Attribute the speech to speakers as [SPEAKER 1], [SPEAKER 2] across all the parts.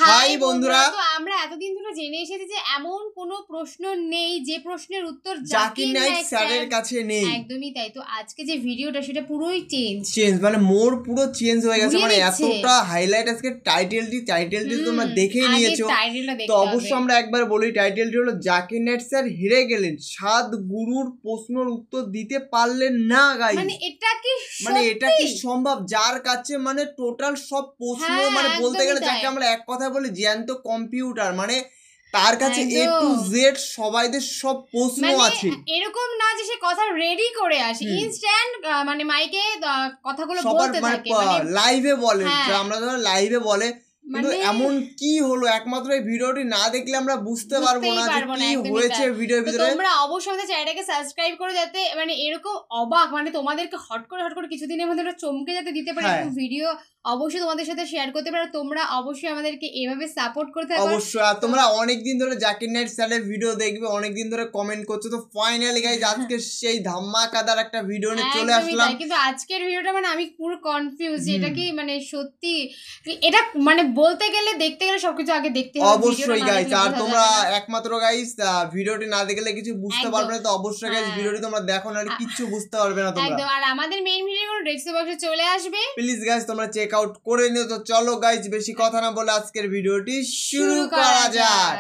[SPEAKER 1] High বন্ধুরা,
[SPEAKER 2] তো আমরা এতদিন ধরে জেনে এসেছি যে এমন কোনো প্রশ্ন নেই যে প্রশ্নের উত্তর
[SPEAKER 1] জাকির নাইক স্যারের কাছে নেই।
[SPEAKER 2] একদমই তাই। তো আজকে যে ভিডিওটা সেটা পুরোই চেঞ্জ,
[SPEAKER 1] মানে মোর পুরো চেঞ্জ হয়ে গেছে। মানে এতটা হাইলাইট আজকে টাইটেলটি তোমরা দেখেই নিয়েছো। তো অবশ্যই আমরা একবার বলি, টাইটেলটি হলো জাকির নাইক স্যার হেরে গেলেন, 7 গুরুর প্রশ্নের উত্তর দিতে পারলেন না গাইস। মানে এটা কি সম্ভব? যার কাছে মানে টোটাল সব প্রশ্ন, মানে বলতে গেলে যাকে আমরা এক কথা বলি জ্যান্ত কম্পিউটার, মানে তার কাছে A to Z সবাইদের সব প্রশ্ন আছে।
[SPEAKER 2] এরকম না যে সে কথা রেডি করে আসে, ইনস্ট্যান্ট মানে মাইকে কথাগুলো বলতে থাকে, মানে
[SPEAKER 1] লাইভে বলে, আমরা ধর লাইভে বলে। কিন্তু এমন কি হলো, একমাত্র এই ভিডিওটি না দেখলে আমরা বুঝতে পারবো না যে কি হয়েছে ভিডিওর ভিতরে।
[SPEAKER 2] তোমরা অবশ্যই আমাদের চ্যানেলটাকে সাবস্ক্রাইব করে, যাতে মানে এরকম অবাক, মানে তোমাদেরকে হট করে কিছুদিনের মধ্যে চমকে যাতে দিতে পারে এরকম ভিডিও অবশ্যই তোমাদের সাথে শেয়ার করতে পারো। তোমরা অবশ্যই আমাদেরকে এভাবে সাপোর্ট করতে থাকো
[SPEAKER 1] অবশ্যই। আর তোমরা অনেকদিন ধরে জাকির নাইক স্যারের ভিডিও দেখবে, অনেকদিন ধরে কমেন্ট করছো। তো ফাইনালি গাইস আজকে সেই ধামাকাদার একটা ভিডিও নিয়ে চলে আসলাম।
[SPEAKER 2] কিন্তু আজকের ভিডিওটা মানে আমি পুরো কনফিউজ, এটা কি মানে সত্যি, এটা মানে বলতে গেলে দেখতে গেলে সবকিছু আগে দেখতে হবে
[SPEAKER 1] অবশ্যই গাইস। আর তোমরা একমাত্র গাইস ভিডিওটি না দেখলে কিছু বুঝতে পারবে না। তো অবশ্যই গাইস ভিডিওটি তোমরা দেখো, নাহলে কিচ্ছু বুঝতে পারবে না তোমরা
[SPEAKER 2] একদম। আর আমাদের মেইন ভিডিওগুলো ডেসক্রিপশন বক্সে চলে আসবে,
[SPEAKER 1] প্লিজ গাইস তোমরা চেক আউট করে নিও। তো চলো গাইস বেশি কথা না বলে আজকের ভিডিওটি শুরু করা যাক।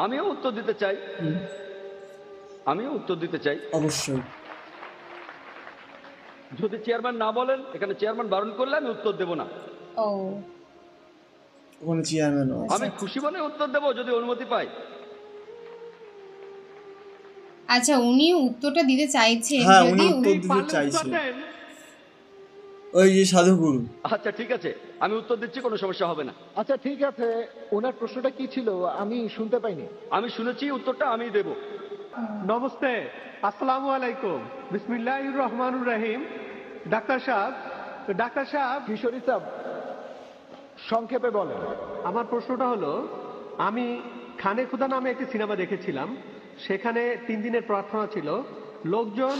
[SPEAKER 3] আমিও উত্তর দিতে চাই
[SPEAKER 1] অবশ্যই।
[SPEAKER 3] যদি চেয়ারম্যান না বলেন, এখানে চেয়ারম্যান বারণ করলে আমি উত্তর দেব না।
[SPEAKER 1] কোন চেয়ারম্যান?
[SPEAKER 3] আমি খুশি মনে উত্তর দেব যদি অনুমতি পাই।
[SPEAKER 2] আচ্ছা, উনি উত্তরটা দিতে চাইছেন,
[SPEAKER 1] যদি উত্তর দিতে চাইছেন ওই যে সাধুগুরু।
[SPEAKER 3] আচ্ছা ঠিক আছে, আমি উত্তর দিচ্ছি, কোনো সমস্যা হবে না।
[SPEAKER 4] আচ্ছা ঠিক আছে, ওনার প্রশ্নটা কি ছিল আমি শুনতে পাইনি।
[SPEAKER 3] আমি শুনেছি, উত্তরটা আমি দেব।
[SPEAKER 5] নমস্তে, আসসালামু আলাইকুম, বিসমিল্লাহির রহমানুর রহিম। ডাক্তার সাহেব
[SPEAKER 4] কিশোরী সাহেব সংক্ষেপে বলেন।
[SPEAKER 5] আমার প্রশ্নটা হলো, আমি খানে খুদা নামে একটি সিনেমা দেখেছিলাম। সেখানে 3 দিনের প্রার্থনা ছিল। লোকজন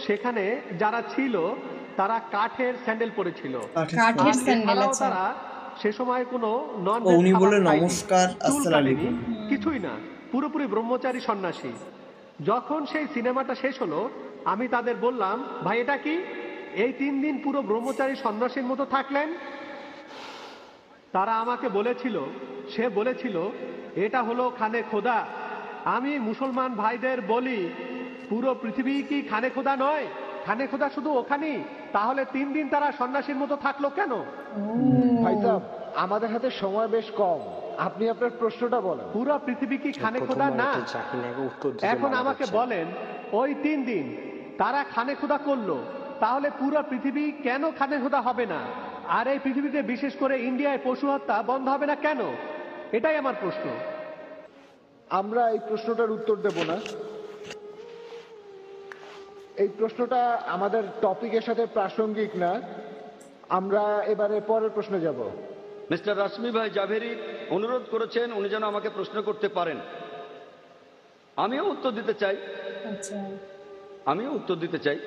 [SPEAKER 5] সেখানে যারা ছিল তারা কাঠের স্যান্ডেল পরেছিল। তারা সে সময় কোনো নন
[SPEAKER 1] উনি বলে নমস্কার, আসসালামু আলাইকুম,
[SPEAKER 5] কিছুই না, পুরোপুরি ব্রহ্মচারী সন্ন্যাসী। যখন সেই সিনেমাটা শেষ হলো, আমি তাদের বললাম, ভাই এটা কি? এই 3 দিন পুরো ব্রহ্মচারী সন্ন্যাসীর মতো থাকলেন? তারা আমাকে বলেছিল এটা হলো খানে খোদা। আমি মুসলমান ভাইদের বলি, পুরো পৃথিবী কি খানে খোদা নয়? খানে খোদা শুধু ওখানেই, তাহলে 3 দিন তারা সন্ন্যাসীর মতো থাকলো কেন?
[SPEAKER 4] ভাই সাহেব, আমাদের হাতে সময় বেশ কম, আপনি আপনার প্রশ্নটা বলেন।
[SPEAKER 5] পুরো পৃথিবী কি খানে খোদা না? এখন আমাকে বলেন, ওই 3 দিন তারা খানে খোদা করলো, তাহলে পুরো পৃথিবী কেন খানে খোদা হবে না? আর এই পৃথিবীতে বিশেষ করে ইন্ডিয়ায় পশু হত্যা বন্ধ হবে না কেন? এটাই আমার প্রশ্ন।
[SPEAKER 4] আমরা এই প্রশ্নটার উত্তর দেব না। এই প্রশ্নটা আমাদের টপিকের সাথে প্রাসঙ্গিক না। আমরা এবারে পরের প্রশ্নে যাব।
[SPEAKER 3] মিস্টার রাশমি ভাই জাভেরি অনুরোধ করেছেন উনি যেন আমাকে প্রশ্ন করতে পারেন। আমিও উত্তর দিতে চাই।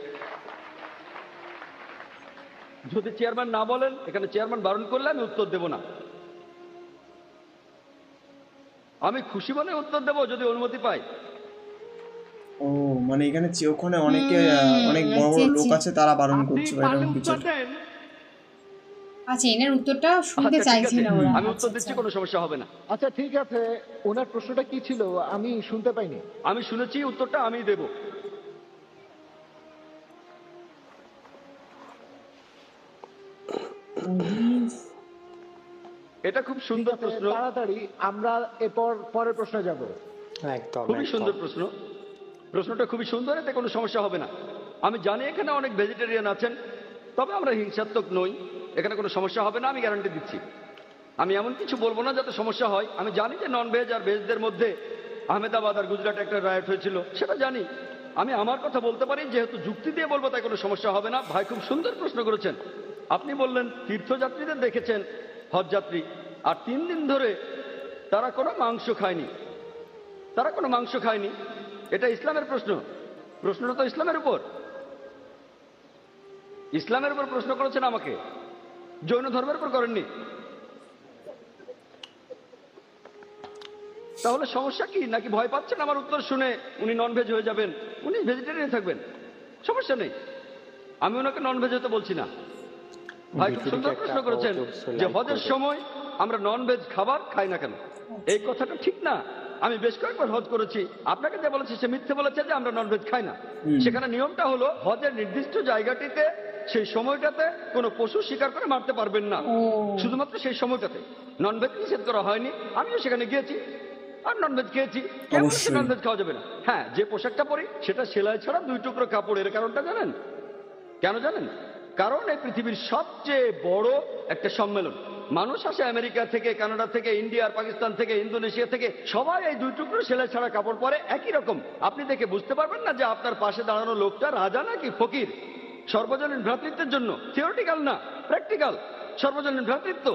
[SPEAKER 3] যদি চেয়ারম্যান না বলেন, এখানে চেয়ারম্যান বারণ করলে আমি উত্তর দেব না। আমি খুশি মনে উত্তর দেব যদি অনুমতি পাই।
[SPEAKER 1] মানে এখানে ওখানে অনেক বড় বড় লোক আছে, তারা বারণ করছে।
[SPEAKER 2] আচ্ছা, এনার উত্তরটা শুনতে চাইছি না ওরা।
[SPEAKER 3] আমি উত্তর দিচ্ছি, কোনো সমস্যা হবে না।
[SPEAKER 4] আচ্ছা ঠিক আছে, ওনার প্রশ্নটা কি ছিল আমি শুনতে পাইনি।
[SPEAKER 3] আমি শুনেছি, উত্তরটা আমি দেব। এটা খুব সুন্দর প্রশ্ন।
[SPEAKER 4] তাড়াতাড়ি আমরা পরের প্রশ্নে যাব।
[SPEAKER 3] খুবই সুন্দর প্রশ্নটা খুবই সুন্দর, এতে কোনো সমস্যা হবে না। আমি জানি এখানে অনেক ভেজিটেরিয়ান আছেন, তবে আমরা হিংসাত্মক নই, এখানে কোনো সমস্যা হবে না, আমি গ্যারান্টি দিচ্ছি। আমি এমন কিছু বলবো না যাতে সমস্যা হয়। আমি জানি যে নন ভেজ আর ভেজদের মধ্যে আহমেদাবাদ আর গুজরাটে একটা রায়ট হয়েছিল, সেটা জানি। আমি আমার কথা বলতে পারি, যেহেতু যুক্তি দিয়ে বলবো তাই কোনো সমস্যা হবে না। ভাই খুব সুন্দর প্রশ্ন করেছেন। আপনি বললেন তীর্থযাত্রীদের দেখেছেন, হজযাত্রী, আর 3 দিন ধরে তারা কোনো মাংস খায়নি। এটা ইসলামের প্রশ্নটা তো ইসলামের উপর প্রশ্ন করেছেন আমাকে, জৈন ধর্মের উপর করেননি। তাহলে সমস্যা কি? নাকি ভয় পাচ্ছেন আমার উত্তর শুনে উনি ননভেজ হয়ে যাবেন, উনি ভেজিটেরিয়ান থাকবেন, সমস্যা নেই। আমি ওনাকে ননভেজ হতে বলছি না। ভাই খুব সুন্দর প্রশ্ন করেছেন যে হজের সময় আমরা ননভেজ খাবার খাই না কেন। এই কথাটা ঠিক না। আমি বেশ কয়েকবার হজ করেছি, আপনাকে যে বলেছে সে মিথ্যে বলেছে যে আমরা ননভেজ খাই না। সেখানে নিয়মটা হলো হজের নির্দিষ্ট জায়গাটিতে সেই সময়টাতে কোনো পশু শিকার করে মারতে পারবেন না, শুধুমাত্র সেই সময়টাতে। ননভেজ নিষেধ করা হয়নি, আমিও সেখানে গিয়েছি আর ননভেজ খেয়েছি। কেন ননভেজ খাওয়া যাবে না? হ্যাঁ, যে পোশাকটা পরি সেটা সেলাই ছাড়া 2 টুকরো কাপড়। এর কারণটা জানেন কেন? জানেন? কারণ এই পৃথিবীর সবচেয়ে বড় একটা সম্মেলন। মানুষ আসে আমেরিকা থেকে, কানাডা থেকে, ইন্ডিয়া আর পাকিস্তান থেকে, ইন্দোনেশিয়া থেকে, সবাই এই 2 টুকরো সেলাই ছাড়া কাপড় পরে একই রকম। আপনি দেখে বুঝতে পারবেন না যে আপনার পাশে দাঁড়ানো লোকটা রাজা নাকি ফকির। সর্বজনীন ভ্রাতৃত্বের জন্য, থিওরিটিক্যাল না, প্র্যাকটিক্যাল সর্বজনীন ভ্রাতৃত্ব।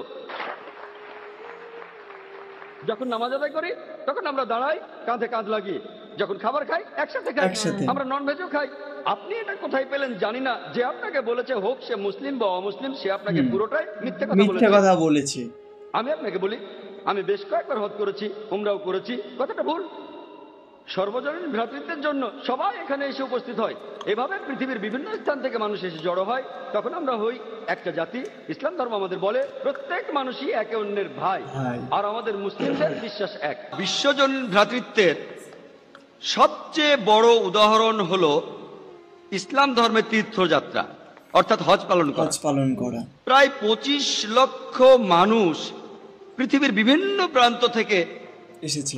[SPEAKER 3] যখন নামাজ আদায় করি তখন আমরা দাঁড়াই কাঁধে কাঁধ লাগিয়ে, যখন খাবার খাই একসাথে খাই, আমরা ননভেজও খাই। আপনি এটা কোথায় পেলেন জানি না, যে আপনাকে বলেছে হোক সে মুসলিম বা অমুসলিম, সে আপনাকে পুরোটাই মিথ্যে কথা বলেছে। আমি আপনাকে বলি, আমি বেশ কয়েকবার হজ করেছি, উমরাও করেছি, কথাটা ভুল। সর্বজনীন ভ্রাতৃত্বের জন্য সবাই এখানে এসে উপস্থিত হয়। এভাবে পৃথিবীর বিভিন্ন স্থান থেকে মানুষ এসে জড়ো হয়, তখন আমরা হই একটা জাতি। ইসলাম ধর্ম আমাদের বলে প্রত্যেক মানুষই একে অন্যের ভাই, আর আমাদের মুসলিমদের বিশ্বাস এক। বিশ্বজনীন ভ্রাতৃত্বের সবচেয়ে বড় উদাহরণ হলো ইসলাম ধর্মের তীর্থযাত্রা, অর্থাৎ হজ পালন করা। প্রায় 25 লক্ষ মানুষ পৃথিবীর বিভিন্ন প্রান্ত থেকে এসেছে।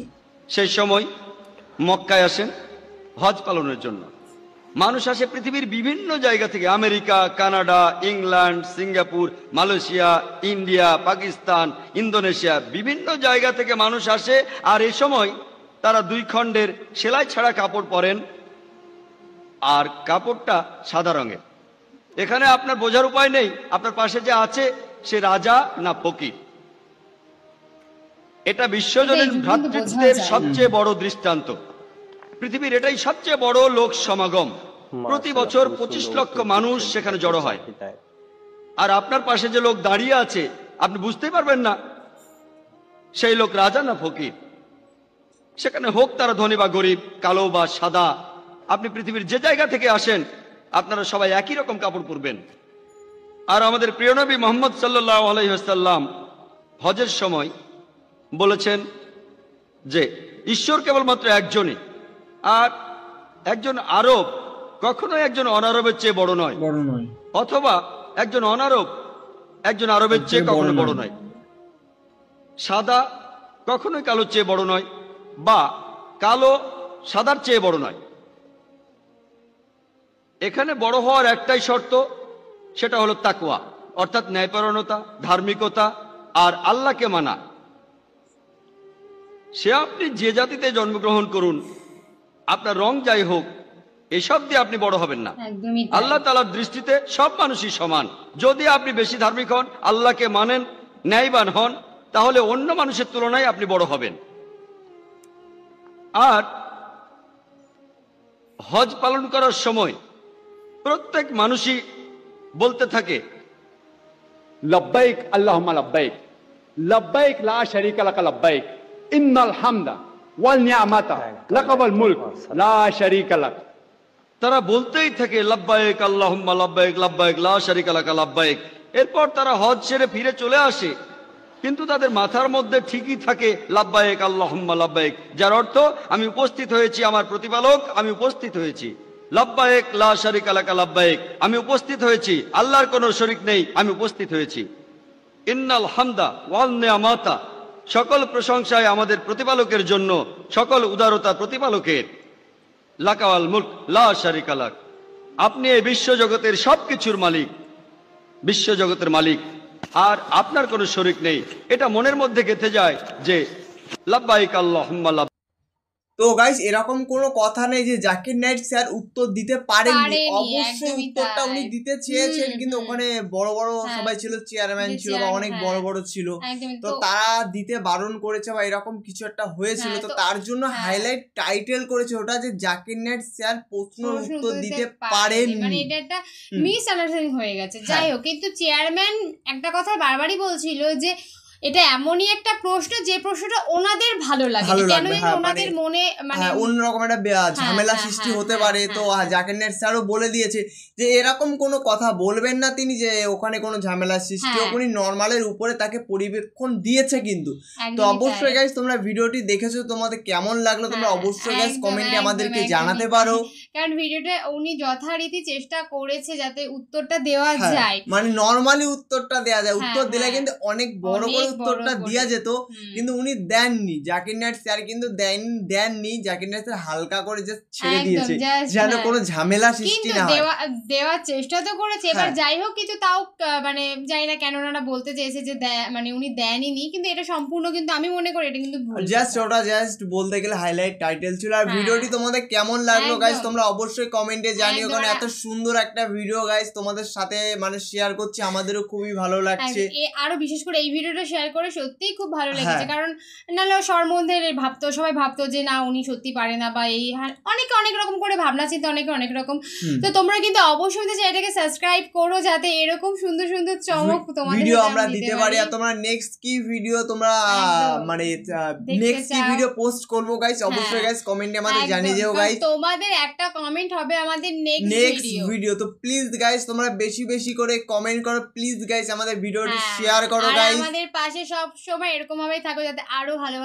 [SPEAKER 3] সেই সময় মক্কায় আসেন হজ পালনের জন্য। মানুষ আসে পৃথিবীর বিভিন্ন জায়গা থেকে, America, Canada, England, Singapore, Malaysia, India, Pakistan, Indonesia, বিভিন্ন জায়গা থেকে মানুষ আসে। আর এই সময় তারা 2 খণ্ডের সেলাই ছাড়া কাপড় পরেন, আর কাপড়টা সাদা রঙের। এখানে আপনার বোঝার উপায় নেই আপনার পাশে যে আছে সে রাজা না ফকির। এটা বিশ্বজনীন ভ্রাতৃত্বের সবচেয়ে বড় দৃষ্টান্ত। পৃথিবীর এটাই সবচেয়ে বড় লোক সমাগম। প্রতি বছর 25 লক্ষ মানুষ সেখানে জড়ো হয়। আর আপনার পাশে যে লোক দাঁড়িয়ে আছে আপনি বুঝতেই পারবেন না সেই লোক রাজা না ফকির। সেখানে হোক তারা ধনী বা গরিব, কালো বা সাদা, আপনি পৃথিবীর যে জায়গা থেকে আসেন আপনারা সবাই একই রকম কাপড় পরবেন। আর আমাদের প্রিয় নবী মুহাম্মদ সাল্লাল্লাহু আলাইহি ওয়াসাল্লাম হজের সময় বলেছেন যে ঈশ্বর কেবলমাত্র একজনই, আর একজন আরব কখনোই একজন অনারবের চেয়ে বড় নয়, অথবা একজন অনারব একজন আরবের চেয়ে কখনো বড় নয়। সাদা কখনোই কালোর চেয়ে বড় নয়, বা কালো সাদার চেয়ে বড় নয়। এখানে বড় হওয়ার একটাই শর্ত, সেটা হলো তাকওয়া, অর্থাৎ ন্যায়পরায়ণতা, ধার্মিকতা আর আল্লাহকে মানা। সে আপনি যে জাতিতে জন্মগ্রহণ করুন, আপনার রং যাই হোক, এসব দিয়ে আপনি বড় হবেন না। আল্লাহ তাআলার দৃষ্টিতে সব মানুষই সমান। যদি আপনি বেশি ধার্মিক হন, আল্লাহকে মানেন, ন্যায়বান হন, তাহলে অন্য মানুষের তুলনায় আপনি বড় হবেন। আর হজ পালন করার সময় প্রত্যেক মানুষই বলতে থাকে
[SPEAKER 6] লব্বাইক আল্লাহুম্মা লব্বাইক, লব্বাইক লা শারীকা লাকা লব্বাইক, ইন্নাল হামদা ওয়াল নি'মাতা লাকা ওয়াল মুলক লা শারীকা লাক।
[SPEAKER 3] তারা বলতেই থাকে লব্বাইক আল্লাহুম্মা লব্বাইক, লব্বাইক লা শারীকা লাকা লব্বাইক। এরপর তারা হজ ছেড়ে ফিরে চলে আসে, কিন্তু তাদের মাথার মধ্যে ঠিকই থাকে লব্বাইক আল্লাহুম্মা লব্বাইক, যার অর্থ আমি উপস্থিত হয়েছি আমার প্রতিপালক, আমি উপস্থিত হয়েছি। লব্বাইক লা শারীকা লাকা লব্বাইক, আমি উপস্থিত হয়েছি, আল্লাহর কোনো শরীক নেই, আমি উপস্থিত হয়েছি। ইন্নাল হামদা ওয়াল নি'মাতা, সকল প্রশংসায় আমাদের প্রতিপালকের জন্য, সকল উদারতা প্রতিপালকের। লাকা ওয়াল মুলক লা শারীকা লাক, আপনি এই বিশ্বজগতের সবকিছুর মালিক, বিশ্বজগতের মালিক, আর আপনার কোনো শরীক নেই। এটা মনের মধ্যে গেঁথে যায় যে লব্বাইক আল্লাহুম্মা লব্বাইক।
[SPEAKER 1] তো গাইস, এরকম কোনো কথা নেই যে জাকির নাইট স্যার উত্তর দিতে পারেননি। অবশ্যই উত্তরটা উনি দিতে চেয়েছেন, কিন্তু ওখানে বড় বড় সবাই ছিল, চেয়ারম্যান ছিল বা অনেক বড় বড় ছিল, তো তারা দিতে বারণ করেছে বা এরকম কিছু একটা হয়েছিল। তো তার জন্য হাইলাইট টাইটেল করেছে ওটা যে জাকির নাইট স্যার প্রশ্নের উত্তর দিতে পারেননি,
[SPEAKER 2] মানে এটা একটা মিস আন্ডারস্ট্যান্ডিং হয়ে গেছে। যাই হোক, কিন্তু চেয়ারম্যান একটা কথা বারবারই বলছিল যে এটা এমনই একটা প্রশ্ন যে প্রশ্নটা ওনাদের ভালো লাগে, কেন জানি ওনাদের মনে মানে
[SPEAKER 1] অন্যরকম একটা ঝামেলা সৃষ্টি হতে পারে। তো জাকির নাইট স্যারও বলে দিয়েছে যে এরকম কোনো কথা বলবেন না তিনি, যে ওখানে কোনো ঝামেলা সৃষ্টি হোক, উনি নর্মালের উপরে তাকে পরিবেক্ষণ দিয়েছে কিন্তু। তো অবশ্যই গাইস তোমরা ভিডিওটি দেখেছো, তোমাদের কেমন লাগলো তোমরা অবশ্যই গাইস কমেন্টে আমাদেরকে জানাতে পারো,
[SPEAKER 2] কারণ ভিডিওটা উনি যথারীতি চেষ্টা করেছে যাতে উত্তরটা দেওয়া যায়,
[SPEAKER 1] মানে নরমালি উত্তরটা দেওয়া যায়। উত্তর দিলে কিন্তু অনেক বড় করে উত্তরটা দেওয়া যেত, কিন্তু উনি দেননি, জাকির নাইট স্যার কিন্তু দেননি। জাকির নাইট স্যার হালকা করে জাস্ট ছেড়ে দিয়েছে যেন কোনো ঝামেলা সৃষ্টি না হয়।
[SPEAKER 2] দেওয়ার চেষ্টা তো করেছে, এবার যাই হোক কিছু তাও মানে জানি না কেন ওনারা বলতে চেয়েছে যে মানে উনি দেননি, কিন্তু এটা সম্পূর্ণ কিন্তু আমি মনে করি এটা কিন্তু
[SPEAKER 1] জাস্ট ওটা জাস্ট বলতে গেলে হাইলাইট টাইটেল ছিল। আর ভিডিওটি তোমাদের কেমন লাগলো গাইস তোমরা অবশ্যই কমেন্টে জানিও, কারণ এত সুন্দর একটা ভিডিও গাইস তোমাদের সাথে মানে শেয়ার করছি, আমাদেরও খুবই ভালো লাগছে।
[SPEAKER 2] আরো বিশেষ করে এই ভিডিওটা শেয়ার করে সত্যিই খুব ভালো লেগেছে, কারণ নাহলে সম্বন্ধে সবাই ভাবতো যে না উনি সত্যি পারে না, বা এই অনেকে অনেক রকম করে ভাবনা চিন্তা অনেকে অনেক রকম। তো তোমরা কিন্তু অবশ্যই চ্যানেলটাকে সাবস্ক্রাইব করো যাতে এরকম সুন্দর সুন্দর চমক তোমাদের
[SPEAKER 1] ভিডিও আমরা দিতে পারি। আর তোমরা নেক্সট কি ভিডিও তোমরা মানে নেক্সট কি ভিডিও পোস্ট করবো গাইস অবশ্যই গাইস কমেন্টে আমাদের জানিয়ে দিও গাইস।
[SPEAKER 2] তোমাদের একটা কমেন্ট হবে আমাদের নেক্সট ভিডিও।
[SPEAKER 1] তো প্লিজ গাইস তোমরা বেশি বেশি করে কমেন্ট করো, প্লিজ গাইস আমাদের ভিডিওটি শেয়ার করো গাইস,
[SPEAKER 2] আমাদের পাশে সব সময় এরকম ভাবেই থাকো যাতে আরো ভালো